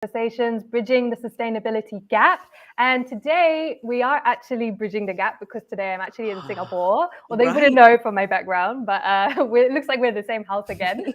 Conversations, bridging the sustainability gap. And today we are actually bridging the gap because today I'm actually in Singapore, although you wouldn't know from my background, but it looks like we're in the same house again.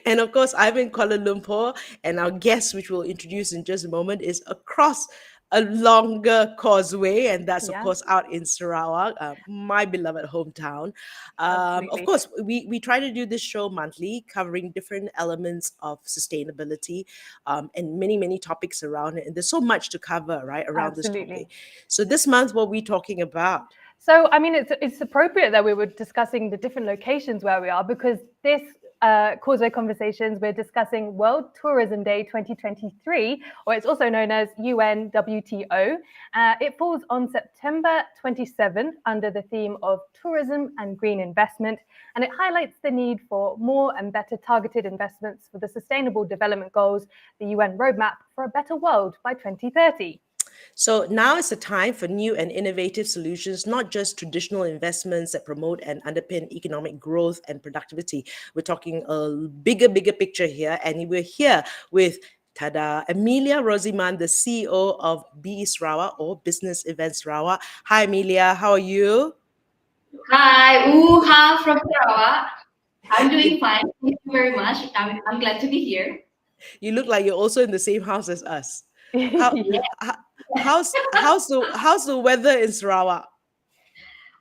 And of course, I'm in Kuala Lumpur, and our guest, which we'll introduce in just a moment, is across a longer causeway, and that's of course out in Sarawak, my beloved hometown. Of course, we try to do this show monthly, covering different elements of sustainability and many topics around it. And there's so much to cover, right, around this topic. So this month, what are we talking about? So, I mean, it's appropriate that we were discussing the different locations where we are, because this Causeway Conversations, we're discussing World Tourism Day 2023, or it's also known as UNWTO. It falls on September 27th under the theme of tourism and green investment, and it highlights the need for more and better targeted investments for the Sustainable Development Goals, the UN Roadmap for a Better World by 2030. So now is the time for new and innovative solutions, not just traditional investments that promote and underpin economic growth and productivity. We're talking a bigger picture here, and we're here with Amelia Rosiman, the CEO of BE Sarawak, or Business Events Sarawak. Hi, Amelia. How are you? Hi, Uha from Sarawak. I'm doing fine. Thank you very much. I'm glad to be here. You look like you're also in the same house as us. How's the weather in Sarawak?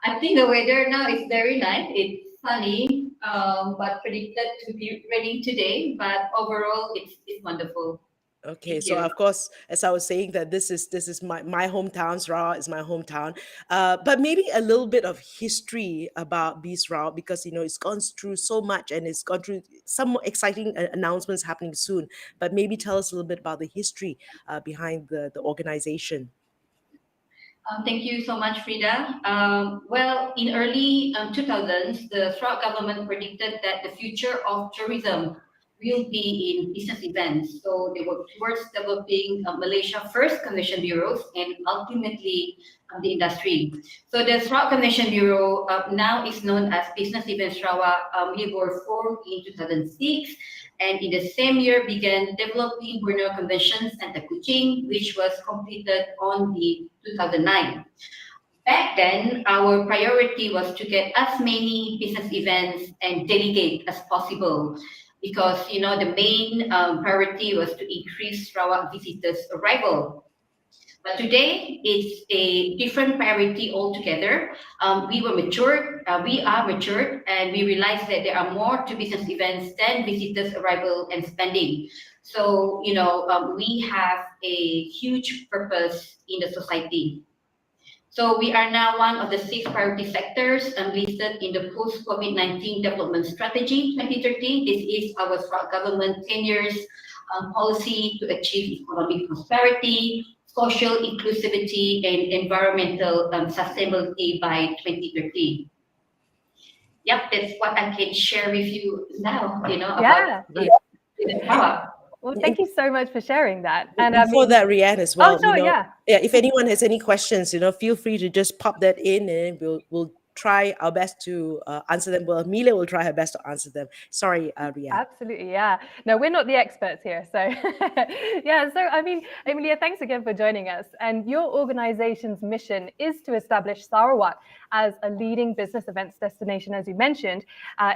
I think the weather now is very nice. It's sunny, but predicted to be raining today. But overall, it's wonderful. Okay, so of course, as I was saying, that this is my hometown. Sarawak is my hometown, but maybe a little bit of history about BE Sarawak, because it's gone through so much and it's gone through some exciting announcements happening soon. But maybe tell us a little bit about the history behind the organization. Thank you so much, Frida. Well, in early 2000s, the Sarawak government predicted that the future of tourism will be in business events. So they work towards developing Malaysia first convention bureaus and ultimately the industry. So the Sarawak Convention Bureau now is known as Business Events Sarawak. We were formed in 2006, and in the same year began developing Borneo Convention Center Kuching, which was completed on the 2009. Back then, our priority was to get as many business events and delegate as possible, because the main priority was to increase Sarawak visitors' arrival. But today, it's a different priority altogether. We are matured, and we realize that there are more to business events than visitors' arrival and spending. So, we have a huge purpose in the society. So we are now one of the 6 priority sectors listed in the post-COVID-19 development strategy 2030. This is our government 10 years policy to achieve economic prosperity, social inclusivity, and environmental sustainability by 2030. Yep, that's what I can share with you now, about the Well, thank you so much for sharing that. And before that, Rianne, as well. If anyone has any questions, feel free to just pop that in, and we'll try our best to answer them. Well, Amelia will try her best to answer them. Sorry, Rianne. Absolutely, yeah. No, we're not the experts here, so So I mean, Amelia, thanks again for joining us. And your organization's mission is to establish Sarawak as a leading business events destination, as you mentioned,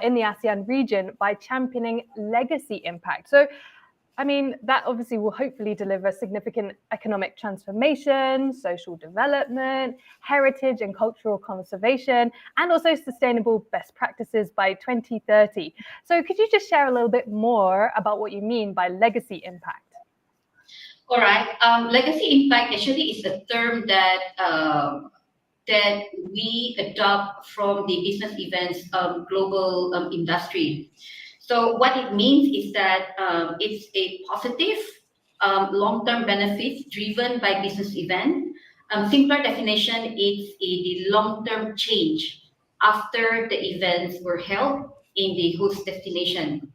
in the ASEAN region by championing legacy impact. So, I mean, that obviously will hopefully deliver significant economic transformation, social development, heritage and cultural conservation, and also sustainable best practices by 2030. So could you just share a little bit more about what you mean by legacy impact? All right. Legacy impact actually is a term that we adopt from the business events global industry. So what it means is that it's a positive long-term benefit driven by business event. Simpler definition is the long-term change after the events were held in the host destination.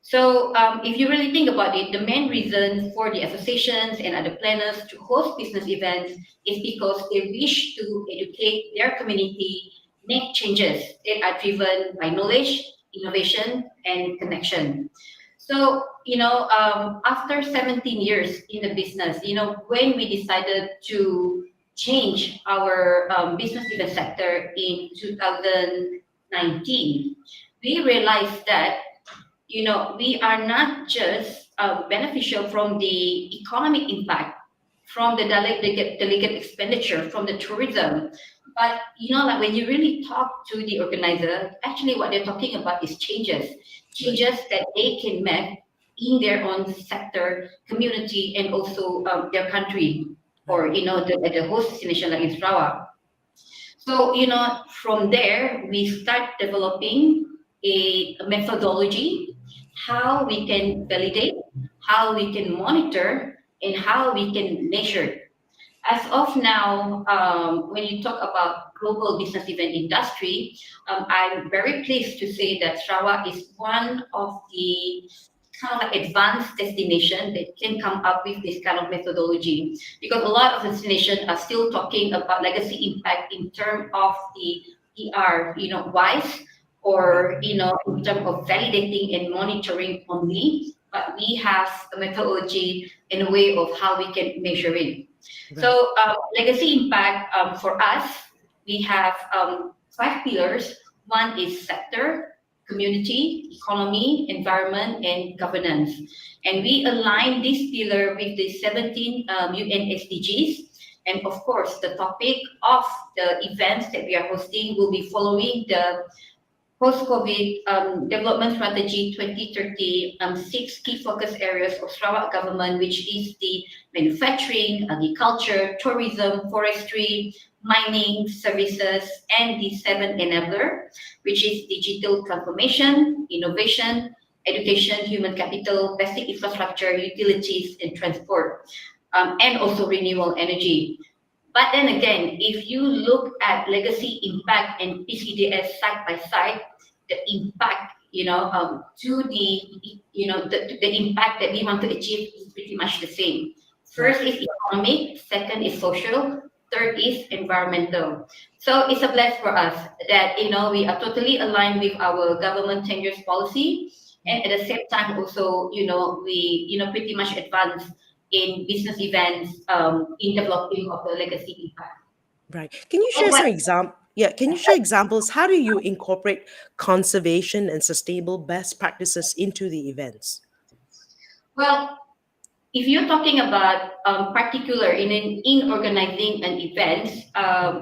So if you really think about it, the main reason for the associations and other planners to host business events is because they wish to educate their community, make changes that are driven by knowledge, innovation, and connection. So, after 17 years in the business, when we decided to change our business event sector in 2019, we realized that, we are not just beneficial from the economic impact, from the delegate expenditure, from the tourism, but, like when you really talk to the organizer, actually what they're talking about is changes that they can make in their own sector, community, and also their country, or the host destination like in Sarawak. So from there we start developing a methodology, how we can validate, how we can monitor, and how we can measure. As of now, when you talk about global business event industry, I'm very pleased to say that Sarawak is one of the kind of like advanced destination that can come up with this kind of methodology, because a lot of destinations are still talking about legacy impact in terms of the PR, wise, or in terms of validating and monitoring only. But we have a methodology and a way of how we can measure it. So legacy impact for us, we have 5 pillars. One is sector, community, economy, environment, and governance. And we align this pillar with the 17 UN SDGs. And of course, the topic of the events that we are hosting will be following the post-COVID development strategy 2030, 6 key focus areas of Sarawak government, which is the manufacturing, agriculture, tourism, forestry, mining, services, and the 7 enabler, which is digital transformation, innovation, education, human capital, basic infrastructure, utilities, and transport, and also renewable energy. But then again, if you look at legacy impact and PCDS side by side, the impact, to the impact that we want to achieve is pretty much the same. First is economic, second is social, third is environmental. So it's a bless for us that, we are totally aligned with our government 10 years policy. And at the same time also, we, pretty much advanced in business events, in developing of the legacy impact. Right. Can you share some examples? Yeah, can you share examples? How do you incorporate conservation and sustainable best practices into the events? Well, if you're talking about particular in organizing an event,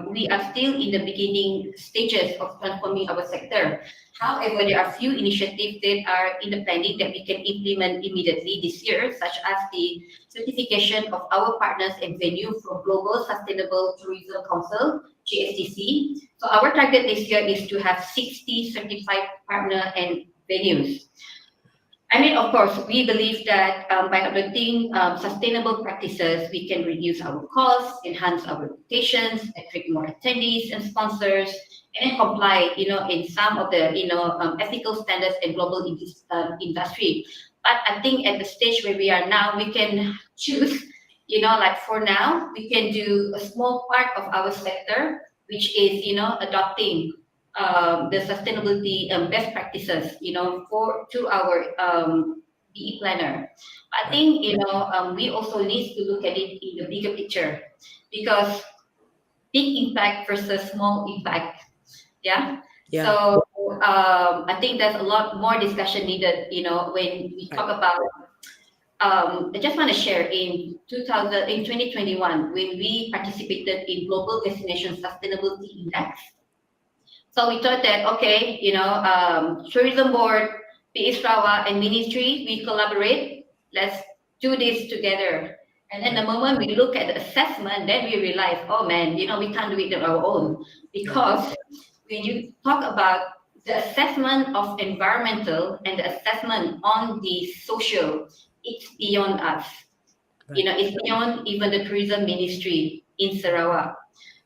we are still in the beginning stages of transforming our sector. However, there are few initiatives that are in the planning that we can implement immediately this year, such as the certification of our partners and venue from Global Sustainable Tourism Council, GSTC. So our target this year is to have 60 certified partner and venues. Of course, we believe that by adopting sustainable practices, we can reduce our costs, enhance our reputations, attract more attendees and sponsors, and then comply, in some of the, ethical standards and global industry. But I think at the stage where we are now, we can choose, like for now, we can do a small part of our sector, which is, adopting the sustainability best practices, to our BE planner. I think, we also need to look at it in the bigger picture, because big impact versus small impact. Yeah. So I think there's a lot more discussion needed, when we talk about. I just want to share in 2021 when we participated in Global Destination Sustainability Index. So we thought that, okay, tourism board, PE Sarawak, and ministry, we collaborate. Let's do this together. And then the moment we look at the assessment, then we realize, oh man, we can't do it on our own. Because when you talk about the assessment of environmental and the assessment on the social, it's beyond us. It's beyond even the tourism ministry in Sarawak.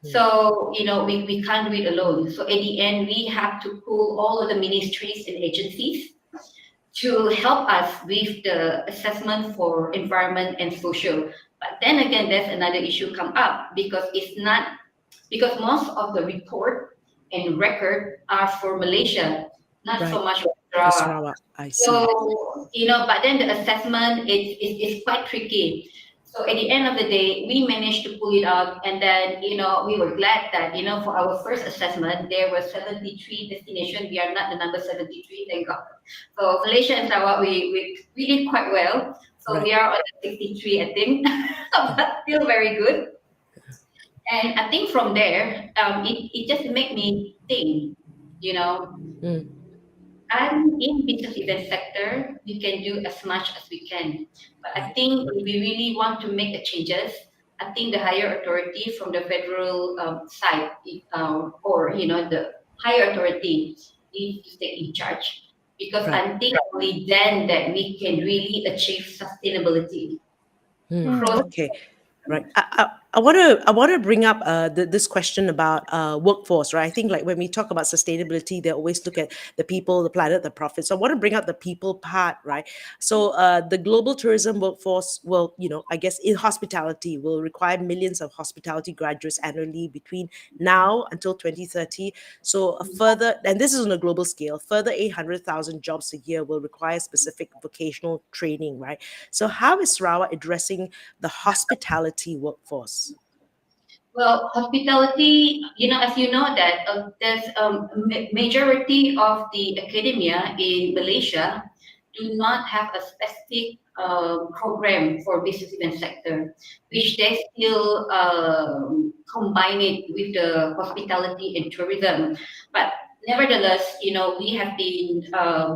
So, we can't do it alone. So at the end, we have to pull all of the ministries and agencies to help us with the assessment for environment and social. But then again, there's another issue come up, because most of the report and record are for Malaysia, not so much for Sarawak. Sarawak, I see. So, but then the assessment is quite tricky. So at the end of the day, we managed to pull it out, and then we were glad that for our first assessment there were 73 destinations. We are not the number 73, thank God. So Malaysia and Sarawak, we did quite well. So we are on the 63, I think, but still very good. And I think from there, it just made me think, I'm in business event sector, we can do as much as we can. But I think if we really want to make the changes, I think the higher authority from the federal side, or the higher authority needs to take in charge, because I think only then that we can really achieve sustainability. Okay. Right. I want to bring up this question about workforce, right? I think like when we talk about sustainability, they always look at the people, the planet, the profit. So I want to bring up the people part, right? So the global tourism workforce will, I guess in hospitality will require millions of hospitality graduates annually between now until 2030. So a further, and this is on a global scale, further 800,000 jobs a year will require specific vocational training, right? So how is Sarawak addressing the hospitality workforce? Well, hospitality, as you know that there's majority of the academia in Malaysia do not have a specific program for business event sector, which they still combine it with the hospitality and tourism. But nevertheless, we have been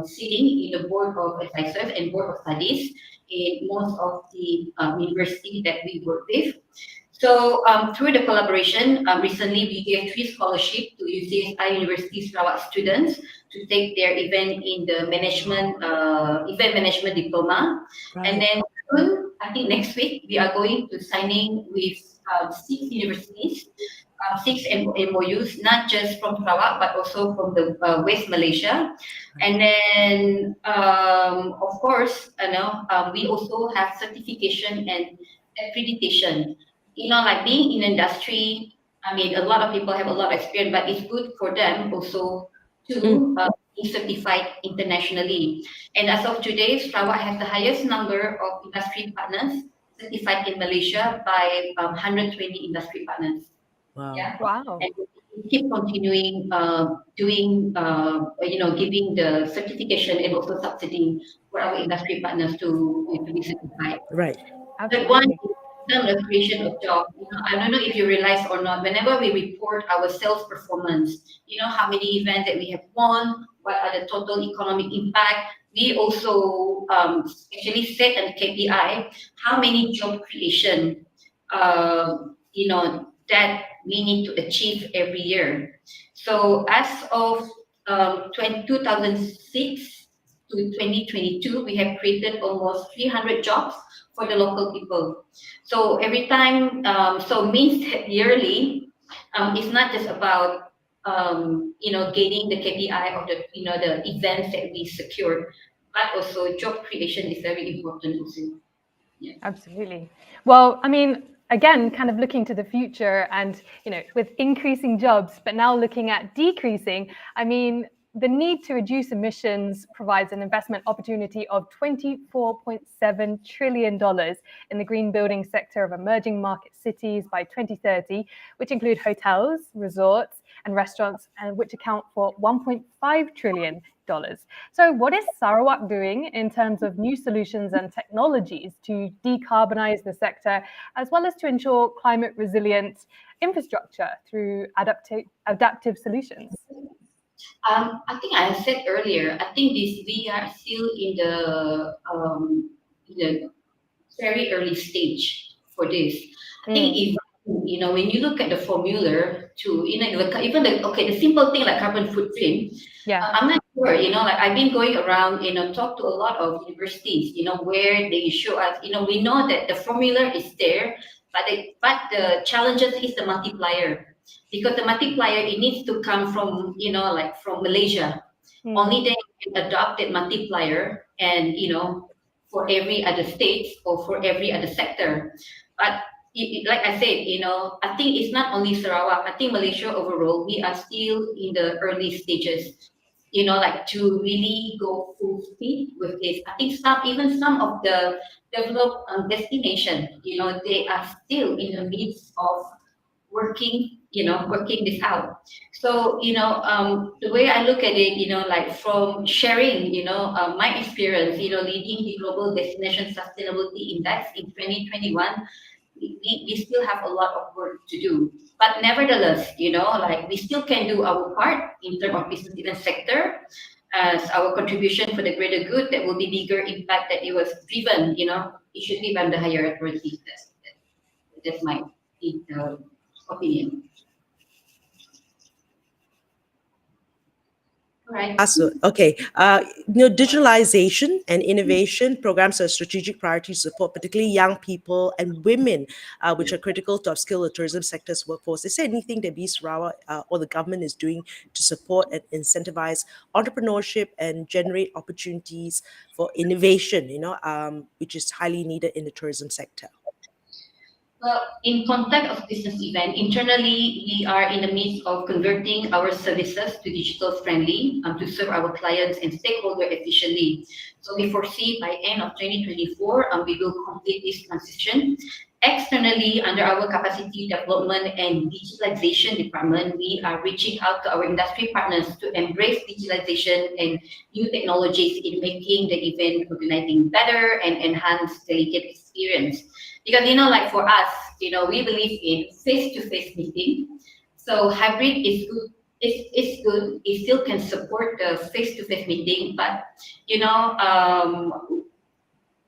sitting in the board of advisors and board of studies in most of the university that we work with. So through the collaboration, recently we gave 3 scholarships to UCSI University Sarawak students to take their event in the event management diploma. And then soon, I think next week, we are going to signing with 6 universities, 6 MOUs, not just from Sarawak, but also from the West Malaysia. And then, of course, we also have certification and accreditation. Like being in industry, I mean, a lot of people have a lot of experience, but it's good for them also to be certified internationally. And as of today, Sarawak has the highest number of industry partners certified in Malaysia by 120 industry partners. Wow. Yeah. Wow. And we keep continuing doing, giving the certification and also subsidy for our industry partners to be certified. Right. But one is the creation of jobs. I don't know if you realize or not, whenever we report our sales performance, how many events that we have won, what are the total economic impact, we also actually set a KPI, how many job creation, that we need to achieve every year. So as of 2006 to 2022, we have created almost 300 jobs for the local people. So every time, so means that yearly, it's not just about gaining the KPI of the the events that we secured, but also job creation is very important also. Yeah. Absolutely. Well, I mean, again, kind of looking to the future and, with increasing jobs, but now looking at decreasing, I mean, the need to reduce emissions provides an investment opportunity of $24.7 trillion in the green building sector of emerging market cities by 2030, which include hotels, resorts, and restaurants, and which account for $1.5 trillion. So what is Sarawak doing in terms of new solutions and technologies to decarbonize the sector, as well as to ensure climate resilient infrastructure through adaptive solutions? I think I said earlier, I think we are still in the very early stage for this. I think if when you look at the formula to even the simple thing like carbon footprint, I'm not sure, like I've been going around, talk to a lot of universities, where they show us, we know that the formula is there, but the challenges is the multiplier. Because the multiplier, it needs to come from, like from Malaysia. Only then you can adopt that multiplier and, for every other state or for every other sector. But like I said, I think it's not only Sarawak. I think Malaysia overall, we are still in the early stages. like to really go full speed with this. I think some of the developed destination, they are still in the midst of working this out. So, the way I look at it, like from sharing, my experience, leading the Global Destination Sustainability Index in 2021, we still have a lot of work to do. But nevertheless, like we still can do our part in terms of business event sector as our contribution for the greater good that will be bigger impact that it was driven, it should be by the higher authority. That's my uh, opinion. Right. Okay. Digitalization and innovation programs are strategic priorities to support particularly young people and women, which are critical to upskill the tourism sector's workforce. Is there anything that BIS Sarawak or the government is doing to support and incentivize entrepreneurship and generate opportunities for innovation, which is highly needed in the tourism sector? Well, in context of business event, internally, we are in the midst of converting our services to digital friendly to serve our clients and stakeholders efficiently. So we foresee by end of 2024, we will complete this transition. Externally, under our capacity development and digitalization department, we are reaching out to our industry partners to embrace digitalization and new technologies in making the event organizing better and enhance delegate experience. Because, like for us, we believe in face-to-face meeting. So hybrid is good. It's good. It still can support the face-to-face meeting, but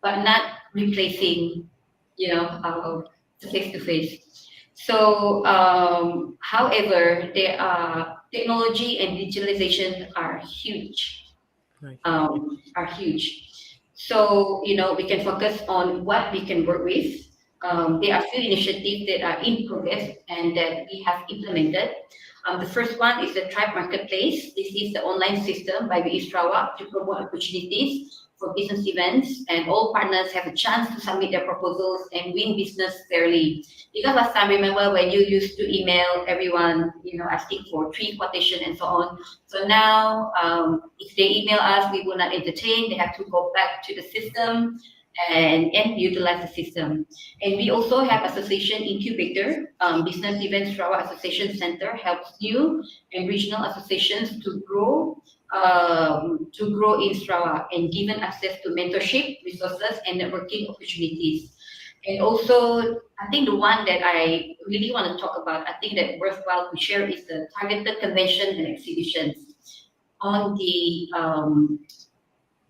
but not replacing, the face-to-face. So, however, there are technology and digitalization are huge. Right. Are huge. So, we can focus on what we can work with. There are few initiatives that are in progress and that we have implemented. The first one is the Tribe Marketplace. This is the online system by BI Sarawak to promote opportunities for business events, and all partners have a chance to submit their proposals and win business fairly. Because last time, remember when you used to email everyone, asking for 3 quotation and so on. So now, if they email us, we will not entertain. They have to go back to the system and utilize the system. And we also have association incubator. Business Events Sarawak Association Center helps new and regional associations to grow in Sarawak and given access to mentorship, resources, and networking opportunities. And also, I think the one that I really want to talk about, I think that worthwhile to share is the targeted convention and exhibitions. On the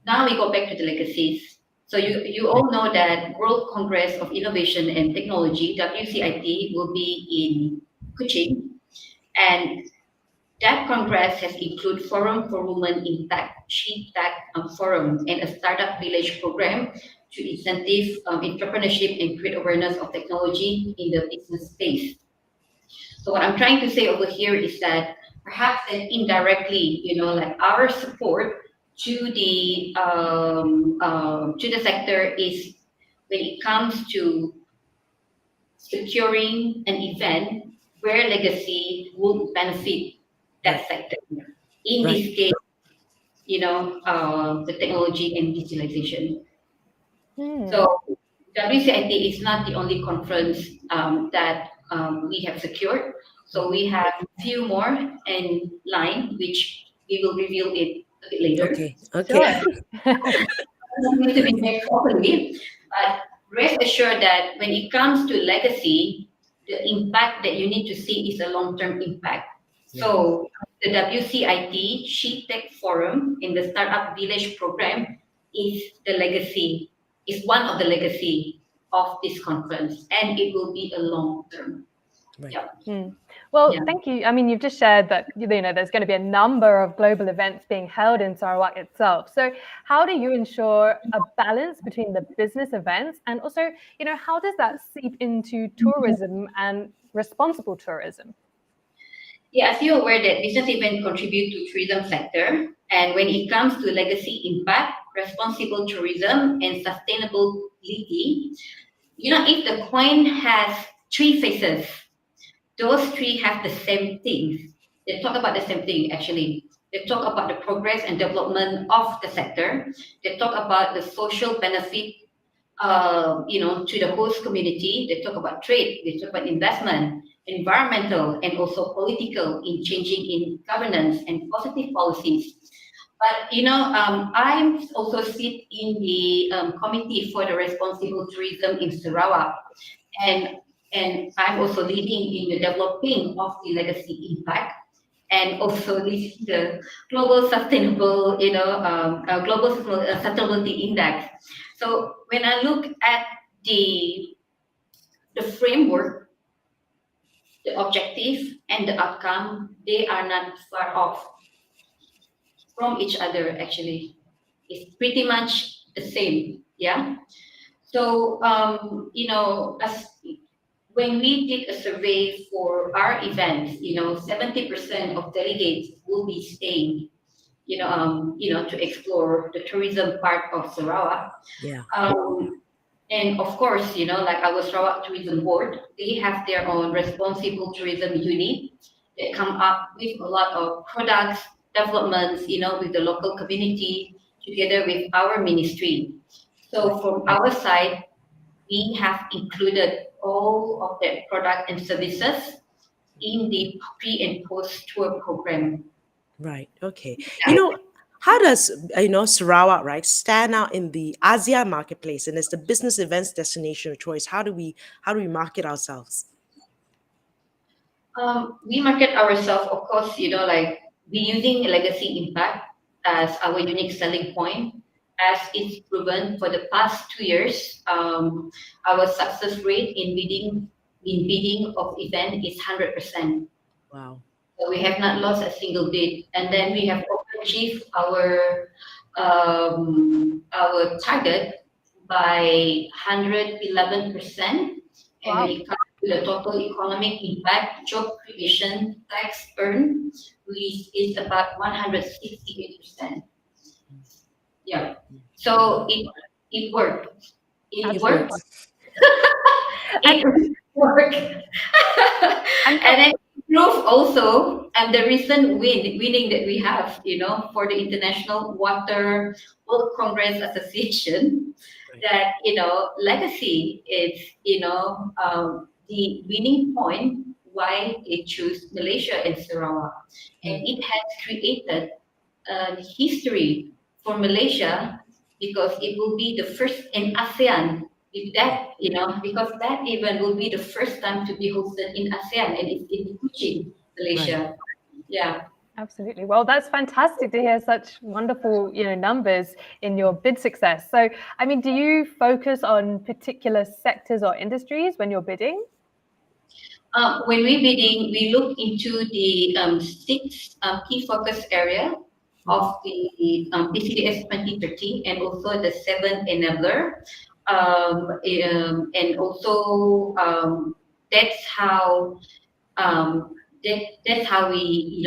now we go back to the legacies. So you all know that World Congress of Innovation and Technology, WCIT, will be in Kuching, and that congress has included Forum for Women in Tech, She Tech Forum, and a startup village program to incentive entrepreneurship and create awareness of technology in the business space. So what I'm trying to say over here is that perhaps that indirectly, like our support to the sector is when it comes to securing an event where legacy will benefit that sector. In Right. this case, the technology and digitalization. So WCIT is not the only conference that we have secured. So we have a few more in line, which we will reveal it a bit later. Okay. Need to be made properly, but rest assured that when it comes to legacy, the impact that you need to see is a long-term impact. So the WCIT She Tech Forum in the Startup Village program is the legacy, is one of the legacy of this conference, and it will be a long-term. Right. Yeah. Well, thank you. I mean, you've just shared that, there's going to be a number of global events being held in Sarawak itself. So how do you ensure a balance between the business events and also, how does that seep into tourism and responsible tourism? Yeah, as you're aware that business events contribute to tourism sector, and when it comes to legacy impact, responsible tourism, and sustainability, if the coin has 3 faces, those 3 have the same things. They talk about the same thing actually. They talk about the progress and development of the sector. They talk about the social benefit, to the host community. They talk about trade. They talk about investment, environmental, and also political in changing in governance and positive policies. But I also sit in the committee for the responsible tourism in Sarawak, and I'm also leading in the developing of the legacy impact, and also this is the global sustainable, global sustainability index. So when I look at the framework, the objective and the outcome, they are not far off from each other. Actually, it's pretty much the same. Yeah. So as when we did a survey for our events, 70% of delegates will be staying, to explore the tourism part of Sarawak. Yeah. And of course, like our Sarawak Tourism Board, they have their own responsible tourism unit that come up with a lot of products, developments, with the local community together with our ministry. So from our side, we have included all of the product and services in the pre and post tour program. Right. Okay. You know, how does Sarawak, right, stand out in the ASEAN marketplace and as the business events destination of choice? How do we market ourselves? We market ourselves, of course, like we using legacy impact as our unique selling point, as it's proven for the past 2 years. Our success rate in bidding of event is 100%. Wow. So we have not lost a single bid, and then we have overachieved our target by 111%, and Wow. when it comes to the total economic impact, job creation, tax earned, which is about 168%. Yeah, so it worked. It It worked. works. It worked. And And then proof also, and the recent winning that we have, for the International Water World Congress Association, Right. that legacy is the winning point why they choose Malaysia and Sarawak, and it has created a history for Malaysia because it will be the first in ASEAN. With that, because that event will be the first time to be hosted in ASEAN, and it's in Kuching, Right. Malaysia. Yeah. absolutely. Well, that's fantastic to hear such wonderful, numbers in your bid success. So, I mean, do you focus on particular sectors or industries when you're bidding? When we bidding, we look into the 6 key focus area of the PCDS 2030, and also the 7 enabler. And also that's how we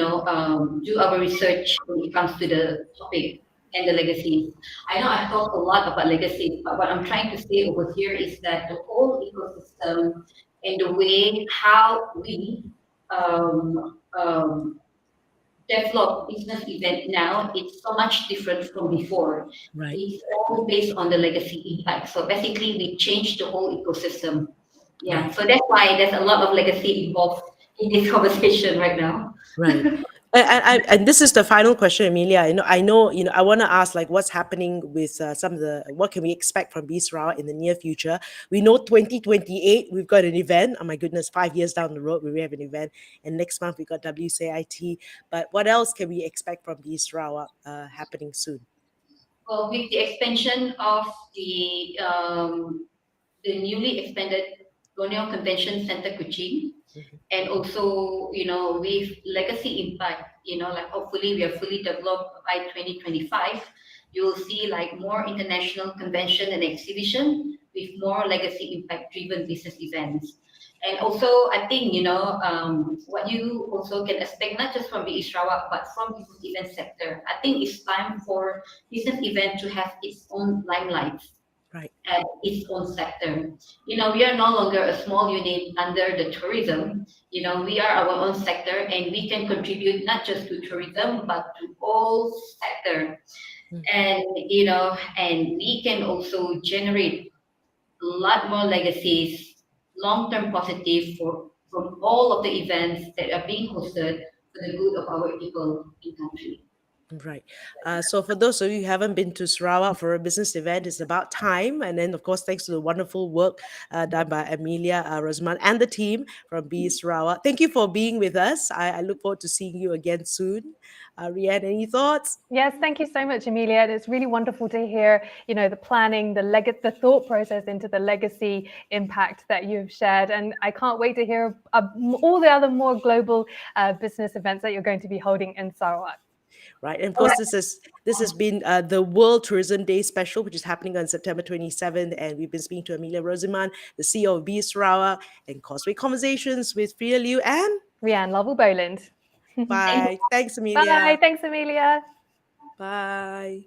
do our research when it comes to the topic and the legacies. I know I talk a lot about legacy, but what I'm trying to say over here is that the whole ecosystem and the way how we develop business event now, it's so much different from before. Right. It's all based on the legacy impact. So basically, we changed the whole ecosystem. Yeah. Right. So that's why there's a lot of legacy involved in this conversation right now. Right. And this is the final question, Amelia. I know, I want to ask, like, what's happening with some of what can we expect from BSRA in the near future? We know 2028, we've got an event. Oh my goodness, 5 years down the road, we have an event. And next month, we got WCIT. But what else can we expect from BSRA happening soon? Well, with the expansion of the newly expanded Colonial Convention Center Kuching, and also, with legacy impact, like hopefully we are fully developed by 2025, you will see like more international convention and exhibition with more legacy impact driven business events. And also, I think, what you also can expect, not just from the Sarawak, but from business event sector. I think it's time for business event to have its own limelight. Right. as its own sector. We are no longer a small unit under the tourism. We are our own sector, and we can contribute not just to tourism but to all sector. Mm. And we can also generate a lot more legacies, long-term positive from all of the events that are being hosted for the good of our people in country. Right. So for those of you who haven't been to Sarawak for a business event, it's about time. And then, of course, thanks to the wonderful work done by Amelia, Rosman, and the team from B Sarawak. Thank you for being with us. I look forward to seeing you again soon. Rianne, any thoughts? Yes, thank you so much, Amelia. It's really wonderful to hear, the planning, the thought process into the legacy impact that you've shared. And I can't wait to hear all the other more global business events that you're going to be holding in Sarawak. Right. And of course, this has been the World Tourism Day special, which is happening on September 27th. And we've been speaking to Amelia Rosiman, the CEO of B Sarawak, and Causeway Conversations with Frida Liu and Rianne Lovell-Boland. bye. Thanks, Bye. Amelia. Thanks, Amelia. Bye.